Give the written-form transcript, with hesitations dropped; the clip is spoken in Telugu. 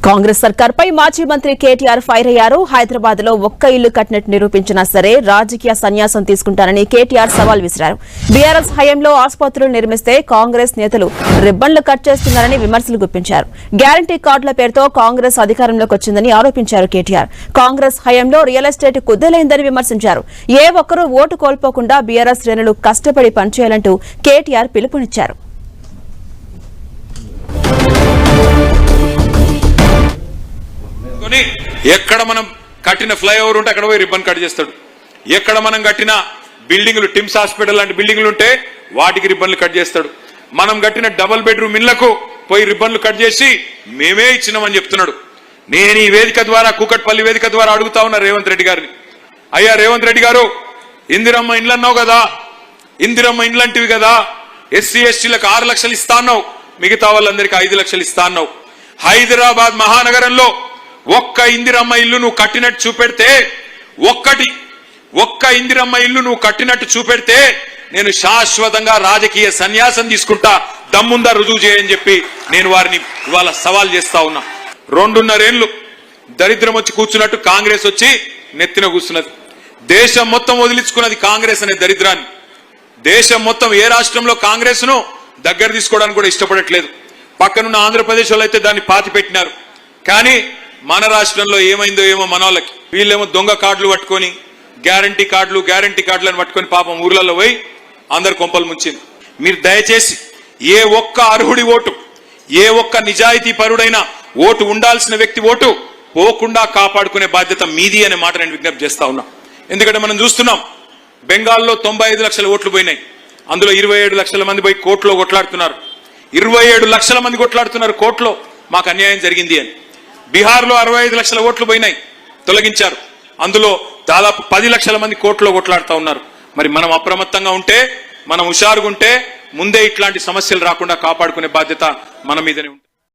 కాంగ్రెస్ సర్కార్పై మాజీ మంత్రి కేటీఆర్ ఫైర్ అయ్యారు. హైదరాబాద్ లో ఒక్క ఇల్లు కట్టినట్టు నిరూపించినా సరే రాజకీయ సన్యాసం తీసుకుంటారని కేటీఆర్ సవాల్ విసిరారు. బీఆర్ఎస్ హయాంలో ఆసుపత్రులు నిర్మిస్తే కాంగ్రెస్ నేతలు రిబ్బన్లు కట్ చేస్తున్నారని విమర్శలు గుప్పించారు. గ్యారంటీ కార్డుల పేరుతో కాంగ్రెస్ అధికారంలోకి వచ్చిందని ఆరోపించారు కేటీఆర్. కాంగ్రెస్ హయాంలో రియల్ ఎస్టేట్ కుదేలైందని విమర్శించారు. ఏ ఒక్కరూ ఓటు కోల్పోకుండా బీఆర్ఎస్ శ్రేణులు కష్టపడి పనిచేయాలంటూ కేటీఆర్ పిలుపునిచ్చారు. ఎక్కడ మనం కట్టిన ఫ్లైఓవర్ ఉంటే అక్కడ పోయి రిబ్బన్ కట్ చేస్తాడు. ఎక్కడ మనం కట్టిన బిల్డింగ్లు టిమ్స్ హాస్పిటల్ లాంటి బిల్డింగ్లు ఉంటే వాటికి రిబ్బన్లు కట్ చేస్తాడు. మనం కట్టిన డబుల్ బెడ్రూమ్ ఇళ్లకు పోయి రిబ్బన్లు కట్ చేసి మేమే ఇచ్చినామని చెప్తున్నాడు. నేను ఈ వేదిక ద్వారా కూకట్పల్లి వేదిక ద్వారా అడుగుతా ఉన్నా రేవంత్ రెడ్డి గారిని, అయ్యా రేవంత్ రెడ్డి గారు, ఇందిరమ్మ ఇండ్లు అన్నావు కదా, ఇందిరమ్మ ఇండ్లంటివి కదా, ఎస్సీ ఎస్టీలకు 6 లక్షలు ఇస్తా అన్నావు, మిగతా వాళ్ళందరికీ 5 లక్షలు ఇస్తా అన్నావు. హైదరాబాద్ మహానగరంలో ఒక్క ఇందిరమ్మ ఇల్లు నువ్వు కట్టినట్టు చూపెడితే, ఒక్క ఇందిరమ్మ ఇల్లు నువ్వు కట్టినట్టు చూపెడితే నేను శాశ్వతంగా రాజకీయ సన్యాసం తీసుకుంటా, దమ్ముందా రుజువు చేయని చెప్పి నేను వారిని ఇవాళ సవాల్ చేస్తా ఉన్నా. 2.5 ఏళ్లు దరిద్రం వచ్చి కూర్చున్నట్టు కాంగ్రెస్ వచ్చి నెత్తిన కూర్చున్నది. దేశం మొత్తం వదిలించుకున్నది కాంగ్రెస్ అనే దరిద్రాన్ని. దేశం మొత్తం ఏ రాష్ట్రంలో కాంగ్రెస్ ను దగ్గర తీసుకోవడానికి కూడా ఇష్టపడట్లేదు. పక్కనున్న ఆంధ్రప్రదేశ్ వాళ్ళు అయితే దాన్ని పాతి పెట్టినారు. కానీ మన రాష్ట్రంలో ఏమైందో ఏమో మనోళ్ళకి, వీళ్ళేమో దొంగ కార్డులు పట్టుకొని గ్యారంటీ కార్డులు అని పట్టుకొని పాపం ఊర్లలో పోయి అందరు కొంపలు ముంచింది. మీరు దయచేసి ఏ ఒక్క అర్హుడి ఓటు, ఏ ఒక్క నిజాయితీ పరుడైన ఓటు, ఉండాల్సిన వ్యక్తి ఓటు పోకుండా కాపాడుకునే బాధ్యత మీది అనే మాట నేను విజ్ఞప్తి చేస్తా ఉన్నా. ఎందుకంటే మనం చూస్తున్నాం, బెంగాల్లో 95 లక్షల ఓట్లు పోయినాయి. అందులో 27 లక్షల మంది పోయి కోర్టులో కొట్లాడుతున్నారు. 27 లక్షల మంది కొట్లాడుతున్నారు కోర్టులో మాకు అన్యాయం జరిగింది అని. బీహార్లో 65 లక్షల ఓట్లు పోయినాయి, తొలగించారు. అందులో దాదాపు 10 లక్షల మంది కోర్టులో కొట్లాడుతూ ఉన్నారు. మరి మనం అప్రమత్తంగా ఉంటే, మనం హుషారుగుంటే ముందే ఇట్లాంటి సమస్యలు రాకుండా కాపాడుకునే బాధ్యత మన మీదనే ఉంటుంది.